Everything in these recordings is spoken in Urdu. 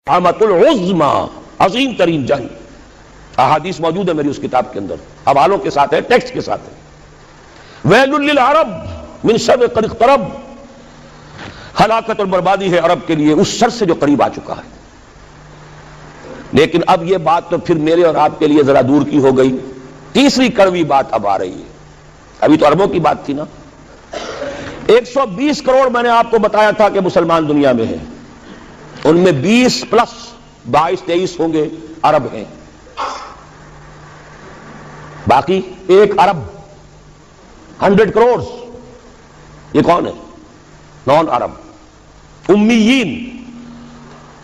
عامۃ العظما، عظیم ترین جنگ. احادیث موجود ہے میری اس کتاب کے اندر، حوالوں کے ساتھ ہے، ٹیکسٹ کے ساتھ ہے. ویل للعرب من شر قد اقترب، ہلاکت اور بربادی ہے عرب کے لیے اس شر سے جو قریب آ چکا ہے. لیکن اب یہ بات تو پھر میرے اور آپ کے لیے ذرا دور کی ہو گئی. تیسری کڑوی بات اب آ رہی ہے. ابھی تو عربوں کی بات تھی نا. 120 کروڑ میں نے آپ کو بتایا تھا کہ مسلمان دنیا میں ہیں، ان میں 20 پلس 22-23 ہوں گے عرب ہیں، باقی 1 ارب 100 کروڑ یہ کون ہے؟ نان عرب، امیین.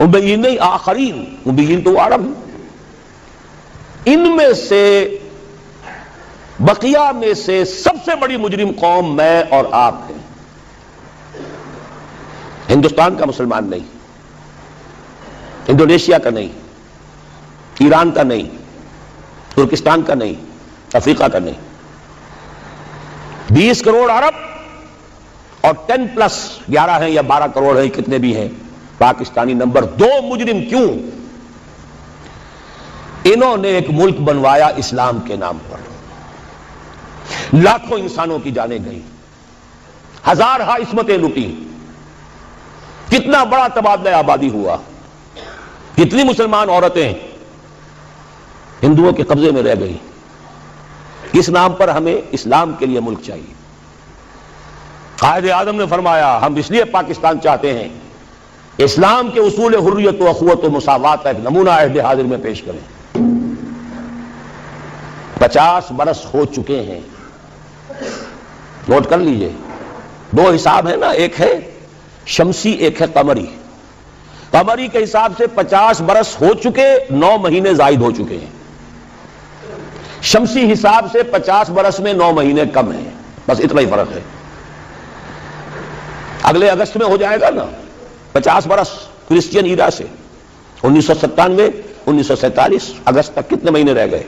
امیین نہیں، آخرین. امیین تو عرب ہیں. ان میں سے بقیہ میں سے سب سے بڑی مجرم قوم میں اور آپ ہیں. ہندوستان کا مسلمان نہیں، انڈونیشیا کا نہیں، ایران کا نہیں، ترکستان کا نہیں، افریقہ کا نہیں. 20 کروڑ عرب اور 10 پلس 11 ہیں یا 12 کروڑ ہیں، کتنے بھی ہیں پاکستانی. نمبر 2 مجرم. کیوں؟ انہوں نے ایک ملک بنوایا اسلام کے نام پر، لاکھوں انسانوں کی جانیں گئی، ہزارہا عصمتیں لوٹی، کتنا بڑا تبادلہ آبادی ہوا، کتنی مسلمان عورتیں ہندوؤں کے قبضے میں رہ گئی. کس نام پر؟ ہمیں اسلام کے لیے ملک چاہیے. قائد اعظم نے فرمایا ہم اس لیے پاکستان چاہتے ہیں اسلام کے اصول حریت و اخوت و مساوات کا ایک نمونہ عہد حاضر میں پیش کریں. 50 برس ہو چکے ہیں. نوٹ کر لیجئے. 2 حساب ہے نا، ایک ہے شمسی، ایک ہے قمری. قمری کے حساب سے 50 برس ہو چکے، 9 مہینے زائد ہو چکے ہیں. شمسی حساب سے 50 برس میں 9 مہینے کم ہیں. بس اتنا ہی فرق ہے. اگلے اگست میں ہو جائے گا نا 50 برس کرسچین ایرا سے. 1997 1947 اگست تک کتنے مہینے رہ گئے؟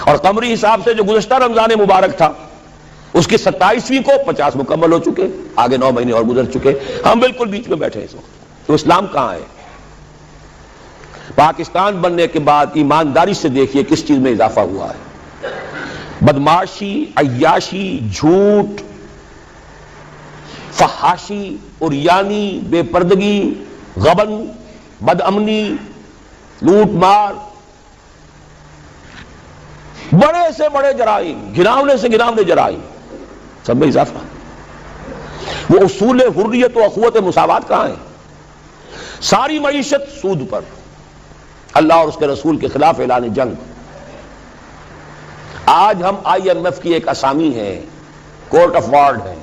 اور قمری حساب سے جو گزشتہ رمضان مبارک تھا اس کی 27ویں کو 50 مکمل ہو چکے، آگے 9 مہینے اور گزر چکے. ہم بالکل بیچ میں بیٹھے ہیں اس وقت. تو اسلام کہاں ہے؟ پاکستان بننے کے بعد ایمانداری سے دیکھیے کس چیز میں اضافہ ہوا ہے. بدمعاشی، عیاشی، جھوٹ، فحاشی، عریانی، بے پردگی، غبن، بد امنی، لوٹ مار، بڑے سے بڑے جرائم، گھناونے سے گھناونے جرائم، سب میں اضافہ. وہ اصول حریت و اخوت مساوات کہاں ہیں؟ ساری معیشت سود پر، اللہ اور اس کے رسول کے خلاف اعلان جنگ. آج ہم IMF کی ایک اسامی ہے، کورٹ آف وارڈ ہے.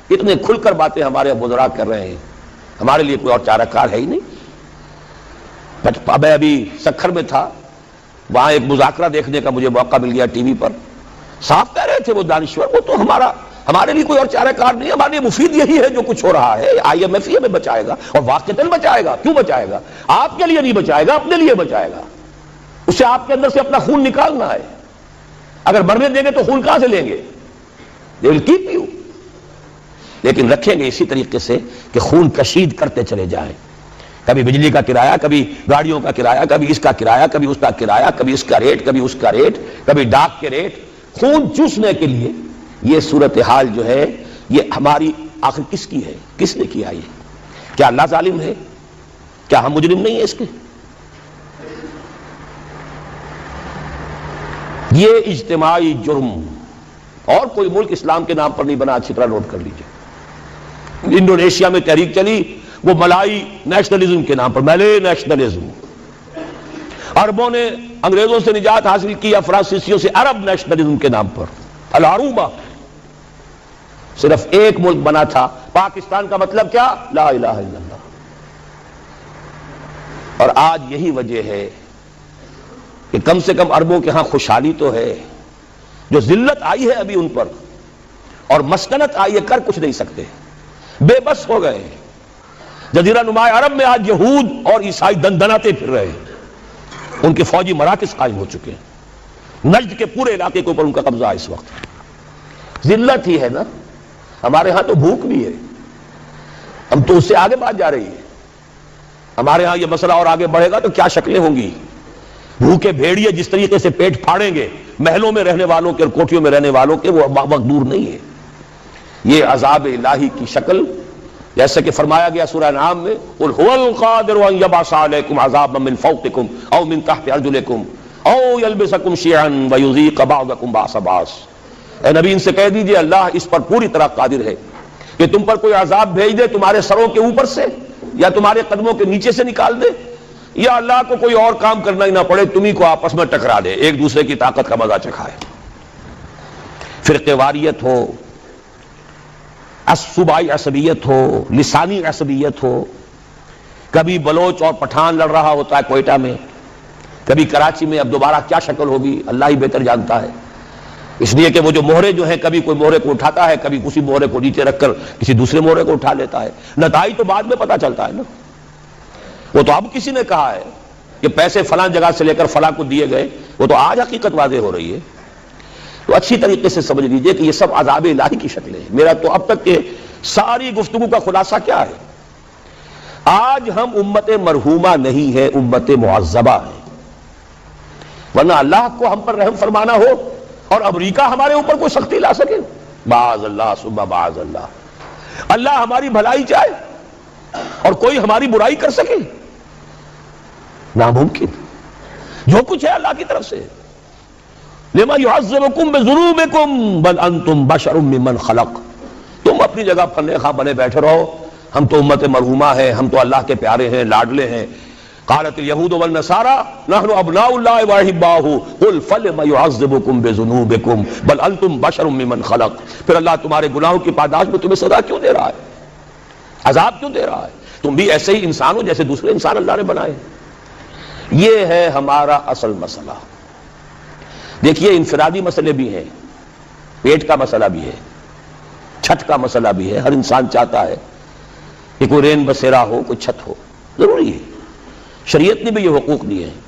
اتنے کھل کر باتیں ہمارے بزرگ کر رہے ہیں. ہمارے لیے کوئی اور چارہ کار ہے ہی نہیں. میں ابھی سکھر میں تھا، وہاں ایک مذاکرہ دیکھنے کا مجھے موقع مل گیا ٹی وی پر. صاف کہہ رہے تھے وہ دانشور، وہ تو ہمارے لیے کوئی اور چارہ کار نہیں ہے، ہمارے لیے مفید یہی ہے جو کچھ ہو رہا ہے. IMF ہی ہمیں بچائے گا، اور واقعتاً بچائے گا. کیوں بچائے گا؟ آپ کے لیے نہیں بچائے گا، اپنے لیے بچائے گا. اسے آپ کے اندر سے اپنا خون نکالنا ہے. اگر مرنے دیں گے تو خون کہاں سے لیں گے؟ They will keep you. لیکن رکھیں گے اسی طریقے سے کہ خون کشید کرتے چلے جائیں. کبھی بجلی کا کرایہ، کبھی گاڑیوں کا کرایہ، کبھی اس کا کرایہ، کبھی اس کا کرایہ، کبھی اس کا ریٹ، کبھی اس کا ریٹ، کبھی ڈاک کے ریٹ. خون چوسنے کے لیے یہ صورتحال جو ہے یہ ہماری آخر کس کی ہے؟ کس نے کیا؟ یہ کیا اللہ ظالم ہے؟ کیا ہم مجرم نہیں ہیں اس کے؟ یہ اجتماعی جرم. اور کوئی ملک اسلام کے نام پر نہیں بنا. اچھی طرح نوٹ کر لیجئے. انڈونیشیا میں تحریک چلی وہ ملائی نیشنلزم کے نام پر، ملے نیشنلزم. عربوں نے انگریزوں سے نجات حاصل کی، فرانسیسیوں سے، عرب نیشنلزم کے نام پر. العروبہ. صرف ایک ملک بنا تھا پاکستان. کا مطلب کیا؟ لا الہ الا اللہ. اور آج یہی وجہ ہے کہ کم سے کم عربوں کے ہاں خوشحالی تو ہے. جو ذلت آئی ہے ابھی ان پر اور مسکنت آئی ہے، کر کچھ نہیں سکتے، بے بس ہو گئے. جزیرہ نما عرب میں آج یہود اور عیسائی دندناتے پھر رہے ہیں. ان کے فوجی مراکز قائم ہو چکے ہیں. نجد کے پورے علاقے کے اوپر ان کا قبضہ ہے اس وقت. ذلت ہی ہے نا. ہمارے ہاں تو بھوک بھی ہے، ہم تو اس سے آگے بات جا رہی ہے. ہمارے ہاں یہ مسئلہ اور آگے بڑھے گا تو کیا شکلیں ہوں گی. بھوکے بھیڑیے جس طریقے سے پیٹ پھاڑیں گے محلوں میں رہنے والوں کے اور کوٹھیوں میں رہنے والوں کے، وہ وقت دور نہیں ہے. یہ عذاب الہی کی شکل، جیسے کہ فرمایا گیا سورہ انعام میں، قل هو القادر ان يبعث عليكم عذابا من فوقكم او من تحت ارجلكم او يلبسكم شيعا ويذيق بعضكم بعض بعض. اے نبی ان سے کہہ دیجئے اللہ اس پر پوری طرح قادر ہے کہ تم پر کوئی عذاب بھیج دے تمہارے سروں کے اوپر سے یا تمہارے قدموں کے نیچے سے نکال دے، یا اللہ کو کوئی اور کام کرنا ہی نہ پڑے، تمہیں کو آپس میں ٹکرا دے، ایک دوسرے کی طاقت کا مزہ چکھائے. فرقے واریت ہو، صوبائی عصبیت ہو، لسانی عصبیت ہو، کبھی بلوچ اور پٹھان لڑ رہا ہوتا ہے کوئٹہ میں، کبھی کراچی میں، اب دوبارہ کیا شکل ہوگی اللہ ہی بہتر جانتا ہے. اس لیے کہ وہ جو مہرے جو ہیں، کبھی کوئی مہرے کو اٹھاتا ہے، کبھی اسی مہرے کو نیچے رکھ کر کسی دوسرے مہرے کو اٹھا لیتا ہے. نتائج تو بعد میں پتہ چلتا ہے نا. وہ تو اب کسی نے کہا ہے کہ پیسے فلاں جگہ سے لے کر فلاں کو دیے گئے، وہ تو آج حقیقت واضح ہو رہی ہے. تو اچھی طریقے سے سمجھ لیجئے کہ یہ سب عذاب الہی کی شکلیں ہیں. میرا تو اب تک کے ساری گفتگو کا خلاصہ کیا ہے؟ آج ہم امت مرحومہ نہیں ہے، امت معذبہ ہے. ورنہ اللہ کو ہم پر رحم فرمانا ہو اور امریکہ ہمارے اوپر کوئی سختی لا سکے، معاذ اللہ ثم معاذ اللہ. اللہ ہماری بھلائی چاہے اور کوئی ہماری برائی کر سکے، ناممکن. جو کچھ ہے اللہ کی طرف سے. لما يعذبكم بذنوبكم بل انتم بشر ممن خلق. تم اپنی جگہ پھلے خواہ بنے بیٹھے رہو، ہم تو امت مرحومہ ہیں، ہم تو اللہ کے پیارے ہیں، لاڈلے ہیں. قالت اليهود والنصارى نحن ابناء الله واحباؤه قل فلم يعذبكم بذنوبكم بل انتم بشر ممن خلق. پھر اللہ تمہارے گناہوں کی پاداش میں تمہیں سزا کیوں دے رہا ہے، عذاب کیوں دے رہا ہے؟ تم بھی ایسے ہی انسان ہو جیسے دوسرے انسان اللہ نے بنائے. یہ ہے ہمارا اصل مسئلہ. دیکھیے انفرادی مسئلے بھی ہیں، پیٹ کا مسئلہ بھی ہے، چھت کا مسئلہ بھی ہے. ہر انسان چاہتا ہے کہ کوئی رین بسیرا ہو، کوئی چھت ہو، ضروری ہے. شریعت نے بھی یہ حقوق دیے ہیں.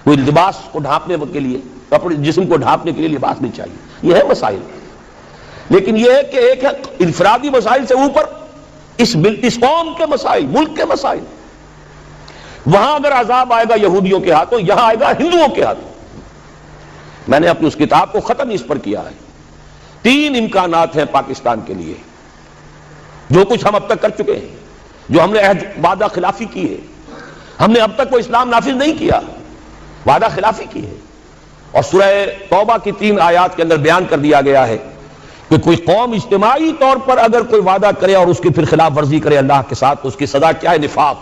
کوئی لباس کو ڈھانپنے کے لیے، اپنے جسم کو ڈھانپنے کے لیے لباس بھی چاہیے. یہ ہے مسائل. لیکن یہ ہے کہ ایک ہے انفرادی مسائل سے اوپر اس قوم کے مسائل، ملک کے مسائل. وہاں اگر عذاب آئے گا یہودیوں کے ہاتھوں، یہاں آئے گا ہندوؤں کے ہاتھوں. میں نے اپنی اس کتاب کو ختم اس پر کیا ہے. 3 امکانات ہیں پاکستان کے لیے. جو کچھ ہم اب تک کر چکے ہیں، جو ہم نے عہد وعدہ خلافی کی ہے، ہم نے اب تک کوئی اسلام نافذ نہیں کیا، وعدہ خلافی کی ہے. اور سورہ توبہ کی 3 آیات کے اندر بیان کر دیا گیا ہے کہ کوئی قوم اجتماعی طور پر اگر کوئی وعدہ کرے اور اس کی پھر خلاف ورزی کرے اللہ کے ساتھ تو اس کی سزا کیا ہے؟ نفاق.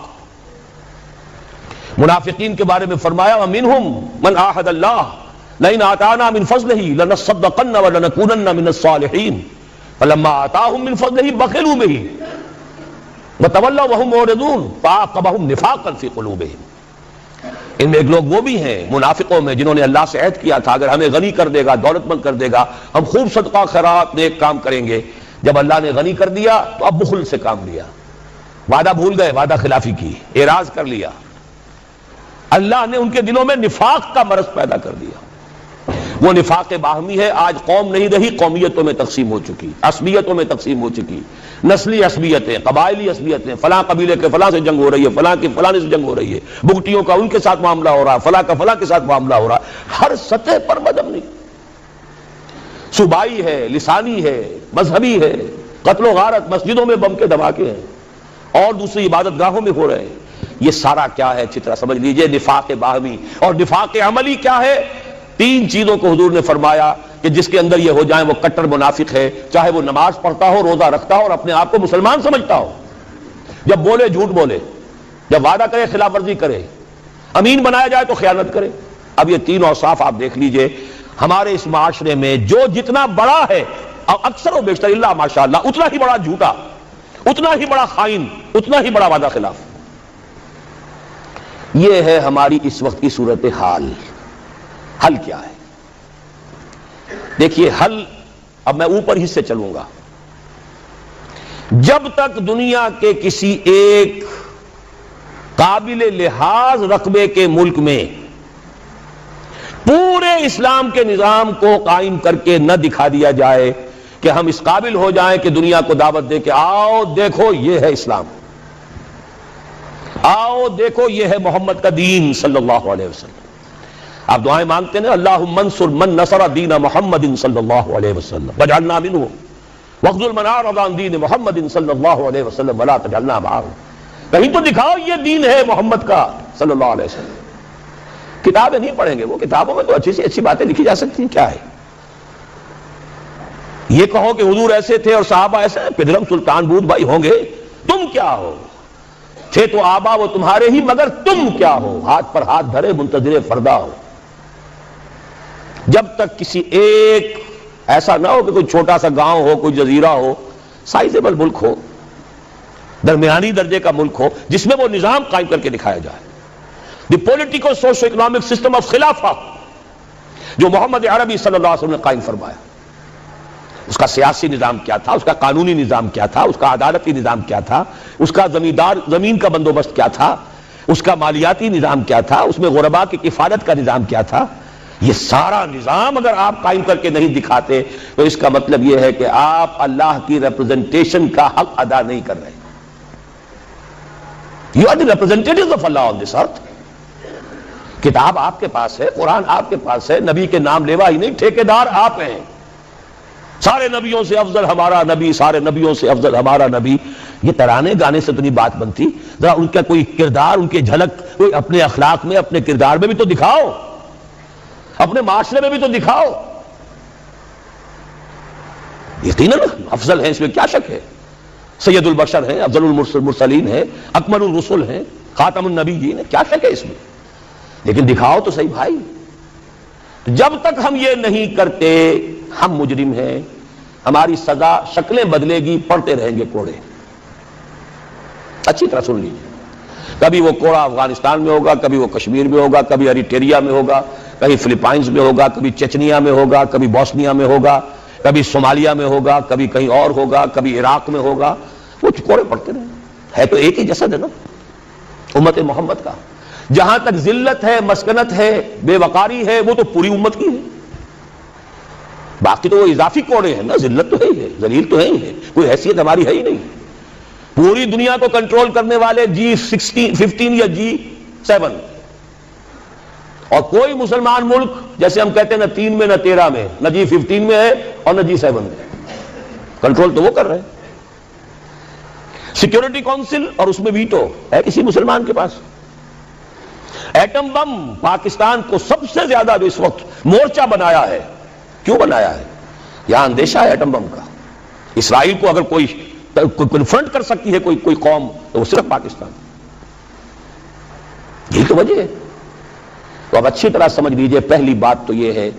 منافقین کے بارے میں فرمایا وَمِنْهُمْ مَنْ عَاهَدَ اللَّهَ لَئِنْ آتَانَا مِنْ فَضْلِهِ لَنَصَّدَّقَنَّ وَلَنَكُونَنَّ مِنَ الصَّالِحِينَ فَلَمَّا آتَاهُم مِنْ فَضْلِهِ بَخِلُوا بِهِ وَتَوَلَّوْا وَهُمْ مُعْرِضُونَ فَأَعْقَبَهُم نِفَاقًا فِي قُلُوبِهِمْ. ان میں ایک لوگ وہ بھی ہیں منافقوں میں جنہوں نے اللہ سے عہد کیا تھا اگر ہمیں غنی کر دے گا، دولت مند کر دے گا، ہم خوب صدقہ خیرات نیک کام کریں گے. جب اللہ نے غنی کر دیا تو اب بخل سے کام لیا، وعدہ بھول گئے، وعدہ خلافی کی، اعراض کر لیا. اللہ نے ان کے دلوں میں نفاق کا مرض پیدا کر دیا. وہ نفاق باہمی ہے. آج قوم نہیں رہی، قومیتوں میں تقسیم ہو چکی، عصبیتوں میں تقسیم ہو چکی، نسلی عصبیتیں، قبائلی عصبیتیں، فلاں قبیلے کے فلاں سے جنگ ہو رہی ہے، فلاں کی فلاں سے جنگ ہو رہی ہے، بگٹیوں کا ان کے ساتھ معاملہ ہو رہا ہے، فلاں کا فلاں کے ساتھ معاملہ ہو رہا ہے. ہر سطح پر مدمنی، صوبائی ہے، لسانی ہے، مذہبی ہے، قتل و غارت، مسجدوں میں بم کے دھماکے ہیں اور دوسری عبادت گاہوں میں ہو رہے ہیں. یہ سارا کیا ہے؟ اچھی طرح سمجھ لیجئے نفاق باہمی. اور نفاق عملی کیا ہے؟ 3 چیزوں کو حضور نے فرمایا کہ جس کے اندر یہ ہو جائیں وہ کٹر منافق ہے، چاہے وہ نماز پڑھتا ہو، روزہ رکھتا ہو اور اپنے آپ کو مسلمان سمجھتا ہو. جب بولے جھوٹ بولے، جب وعدہ کرے خلاف ورزی کرے، امین بنایا جائے تو خیانت کرے. اب یہ 3 اوصاف آپ دیکھ لیجئے ہمارے اس معاشرے میں جو جتنا بڑا ہے اکثر و بیشتر اللہ ماشاءاللہ اتنا ہی بڑا جھوٹا، اتنا ہی بڑا خائن، اتنا ہی بڑا وعدہ خلاف. یہ ہے ہماری اس وقت کی صورتحال. حل کیا ہے؟ دیکھیے حل، اب میں اوپر ہی سے چلوں گا. جب تک دنیا کے کسی ایک قابل لحاظ رقبے کے ملک میں پورے اسلام کے نظام کو قائم کر کے نہ دکھا دیا جائے کہ ہم اس قابل ہو جائیں کہ دنیا کو دعوت دے کہ آؤ دیکھو یہ ہے اسلام، آؤ دیکھو یہ ہے محمد کا دین صلی اللہ علیہ وسلم. آپ دعائیں مانگتے ہیں اللہم انصر من نصر دین محمد صلی اللہ علیہ وسلم واجعلنا منہ واخذل من اعرض عن دین محمد صلی اللہ علیہ وسلم ولا تجعلنا معه. کہیں تو دکھاؤ یہ دین ہے محمد کا صلی اللہ علیہ وسلم. کتابیں نہیں پڑھیں گے وہ، کتابوں میں تو اچھی سے اچھی باتیں لکھی جا سکتی ہیں. کیا ہے یہ کہو کہ حضور ایسے تھے اور صحابہ ایسے ہیں، پدرم سلطان بود بھائی ہوں گے، تم کیا ہو؟ تھے تو آبا وہ تمہارے ہی، مگر تم کیا ہو؟ ہاتھ پر ہاتھ دھرے منتظر فردا ہو. جب تک کسی ایک ایسا نہ ہو کہ کوئی چھوٹا سا گاؤں ہو، کوئی جزیرہ ہو، سائزیبل ملک ہو، درمیانی درجے کا ملک ہو، جس میں وہ نظام قائم کر کے دکھایا جائے. The political socio economic system of خلافہ جو محمد عربی صلی اللہ علیہ وسلم نے قائم فرمایا، اس کا سیاسی نظام کیا تھا، اس کا قانونی نظام کیا تھا، اس کا عدالتی نظام کیا تھا، اس کا زمین کا بندوبست کیا تھا، اس کا مالیاتی نظام کیا تھا، اس میں غرباء کی کفالت کا نظام کیا تھا. یہ سارا نظام اگر آپ قائم کر کے نہیں دکھاتے تو اس کا مطلب یہ ہے کہ آپ اللہ کی ریپرزنٹیشن کا حق ادا نہیں کر رہے. You are the representatives of Allah on this earth. کتاب آپ کے پاس ہے، قرآن آپ کے پاس ہے، نبی کے نام لیوا ہی نہیں، ٹھیکیدار آپ ہیں. سارے نبیوں سے افضل ہمارا نبی، سارے نبیوں سے افضل ہمارا نبی. یہ ترانے گانے سے تو نہیں بات بنتی. ذرا ان کا کوئی کردار، ان کی جھلک کوئی اپنے اخلاق میں، اپنے کردار میں بھی تو دکھاؤ، اپنے معاشرے میں بھی تو دکھاؤ. یقیناً افضل ہیں، اس میں کیا شک ہے. سید البشر ہیں، افضل المرسلین ہیں، اکمل الرسل ہیں، خاتم النبیین ہیں، کیا شک ہے اس میں. لیکن دکھاؤ تو صحیح بھائی. جب تک ہم یہ نہیں کرتے ہم مجرم ہیں. ہماری سزا شکلیں بدلے گی، پڑھتے رہیں گے کوڑے. اچھی طرح سن لیجیے. کبھی وہ کوڑا افغانستان میں ہوگا، کبھی وہ کشمیر میں ہوگا، کبھی اریٹریا میں ہوگا، کبھی فلپائنز میں ہوگا، کبھی چچنیا میں ہوگا، کبھی بوسنیا میں ہوگا، کبھی صومالیہ میں ہوگا، کبھی کہیں اور ہوگا، کبھی عراق میں ہوگا. وہ کوڑے پڑتے رہیں. ہے تو ایک ہی جسد ہے نا امت محمد کا. جہاں تک ذلت ہے، مسکنت ہے، بے وقاری ہے، وہ تو پوری امت کی ہے. باقی تو وہ اضافی کوڑے ہیں نا. ذلت تو ہے ہی ہے، ذلیل تو ہے ہی ہے، کوئی حیثیت ہماری ہے ہی نہیں. پوری دنیا کو کنٹرول کرنے والے G15 یا G7، اور کوئی مسلمان ملک جیسے ہم کہتے ہیں نہ 3 میں نہ 13 میں، نہ G15 میں ہے اور نہ G7 میں. کنٹرول تو وہ کر رہے ہیں. سیکیورٹی کونسل اور اس میں ویٹو ہے کسی مسلمان کے پاس. ایٹم بم پاکستان کو سب سے زیادہ جو اس وقت مورچہ بنایا ہے. کیوں بنایا ہے؟ یہاں اندیشہ ہے ایٹم بم کا. اسرائیل کو اگر کوئی کنفرنٹ کر سکتی ہے کوئی قوم تو وہ صرف پاکستان. یہی تو وجہ ہے. تو اب اچھی طرح سمجھ لیجئے، پہلی بات تو یہ ہے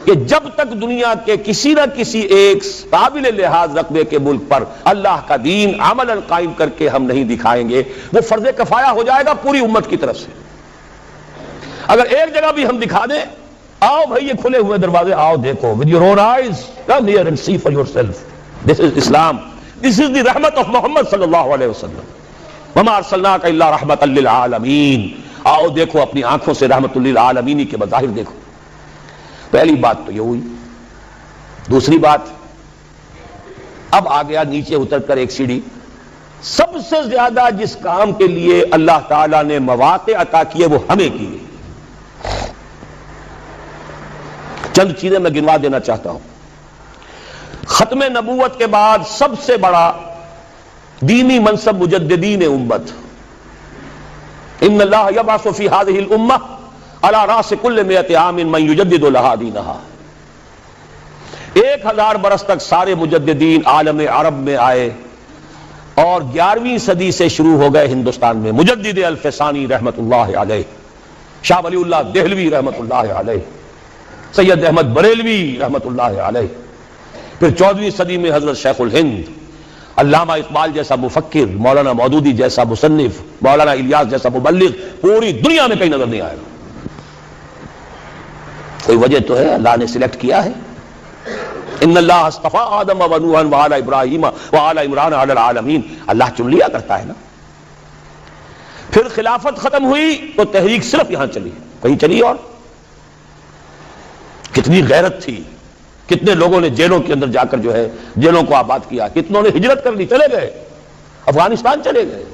کہ جب تک دنیا کے کسی نہ کسی ایک قابل لحاظ رقبے کے ملک پر اللہ کا دین عملاً قائم کر کے ہم نہیں دکھائیں گے، وہ فرض کفایہ ہو جائے گا پوری امت کی طرف سے. اگر ایک جگہ بھی ہم دکھا دیں، آؤ بھائی یہ کھلے ہوئے دروازے، آؤ دیکھو with your own eyes, come here and see for yourself. This is Islam. This is the رحمت of محمد صلی اللہ علیہ وسلم. وما ارسلناک الا رحمۃ للعالمین. آؤ دیکھو اپنی آنکھوں سے رحمت للعالمین کے مظاہر دیکھو. پہلی بات تو یہ ہوئی. دوسری بات، اب آ گیا نیچے اتر کر ایک سیڑھی. سب سے زیادہ جس کام کے لیے اللہ تعالیٰ نے مواقع عطا کیے وہ ہمیں کیے. چند چیزیں میں گنوا دینا چاہتا ہوں. ختم نبوت کے بعد سب سے بڑا دینی منصب مجددین امت. ان اللہ یبعث فی ہذہ الامہ علی راس کل 100 عام من یجدد لہا دینہا. 1000 برس تک سارے مجددین عالم عرب میں آئے اور 11ویں صدی سے شروع ہو گئے ہندوستان میں. مجدد الفسانی رحمت اللہ علیہ، شاہ ولی اللہ دہلوی رحمت اللہ علیہ، سید احمد بریلوی رحمت اللہ علیہ. پھر 14ویں صدی میں حضرت شیخ الہند، علامہ اقبال جیسا مفکر، مولانا مودودی جیسا مصنف، مولانا الیاس جیسا مبلغ پوری دنیا میں کہیں نظر نہیں آئے. کوئی وجہ تو ہے، اللہ نے سلیکٹ کیا ہے. ان اللہ اصطفیٰ آدم و نوحا وآل ابراہیم وآل عمران علی العالمین. اللہ چن لیا کرتا ہے نا. پھر خلافت ختم ہوئی تو تحریک صرف یہاں چلی، کہیں چلی. اور کتنی غیرت تھی، کتنے لوگوں نے جیلوں کے اندر جا کر جو ہے جیلوں کو آباد کیا، کتنوں نے ہجرت کر لی، چلے گئے افغانستان چلے گئے.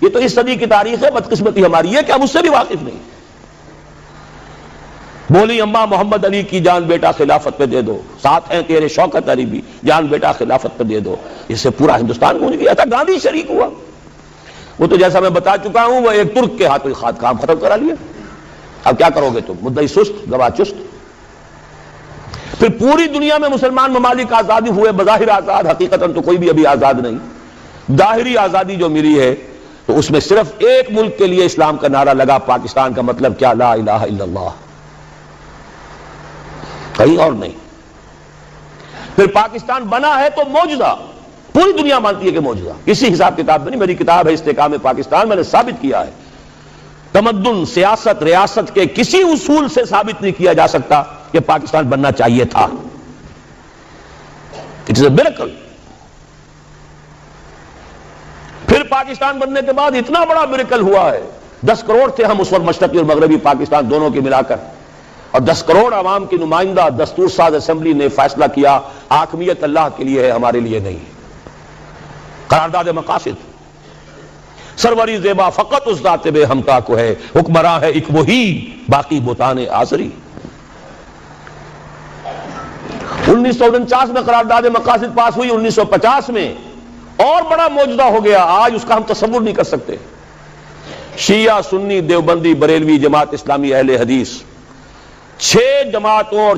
یہ تو اس صدی کی تاریخ ہے، بدقسمتی ہماری ہے کہ ہم اس سے بھی واقف نہیں۔ بولی اماں محمد علی کی جان بیٹا خلافت پہ دے دو، ساتھ ہیں تیرے شوکت علی بھی، جان بیٹا خلافت پہ دے دو۔ اس سے پورا ہندوستان گونج گیا تھا، گاندھی شریک ہوا۔ وہ تو جیسا میں بتا چکا ہوں، وہ ایک ترک کے ہاتھوں خاد کام ختم کرا لیا۔ اب کیا کرو گے تم؟ مدعی سست، گواہ چست۔ پھر پوری دنیا میں مسلمان ممالک آزادی ہوئے، بظاہر آزاد، حقیقتاً تو کوئی بھی ابھی آزاد نہیں۔ ظاہری آزادی جو ملی ہے تو اس میں صرف ایک ملک کے لیے اسلام کا نعرہ لگا، پاکستان کا مطلب کیا؟ لا الہ الا اللہ، کہیں اور نہیں۔ پھر پاکستان بنا ہے تو معجزہ، پوری دنیا مانتی ہے کہ معجزہ، کسی حساب کتاب میں نہیں۔ میری کتاب ہے استحکام پاکستان، میں نے ثابت کیا ہے تمدن، سیاست، ریاست کے کسی اصول سے ثابت نہیں کیا جا سکتا کہ پاکستان بننا چاہیے تھا۔ It is a miracle. پھر پاکستان بننے کے بعد اتنا بڑا میریکل ہوا ہے، 10 کروڑ تھے ہم اس وقت، مشرقی اور مغربی پاکستان دونوں کے ملا کر، اور 10 کروڑ عوام کی نمائندہ دستور ساز اسمبلی نے فیصلہ کیا حاکمیت اللہ کے لیے ہے، ہمارے لیے نہیں۔ قرارداد مقاصد، سروری زیبا فقط اس ذات بے ہمتا کو ہے، حکمراں ہے ایک وہی، باقی بتان آزری۔ 1949 میں قرارداد مقاصد پاس ہوئی، 1950 میں اور بڑا معجزہ ہو گیا، آج اس کا ہم تصور نہیں کر سکتے۔ شیعہ، سنی، دیوبندی، بریلوی، جماعت اسلامی، اہل حدیث، 6 جماعتوں اور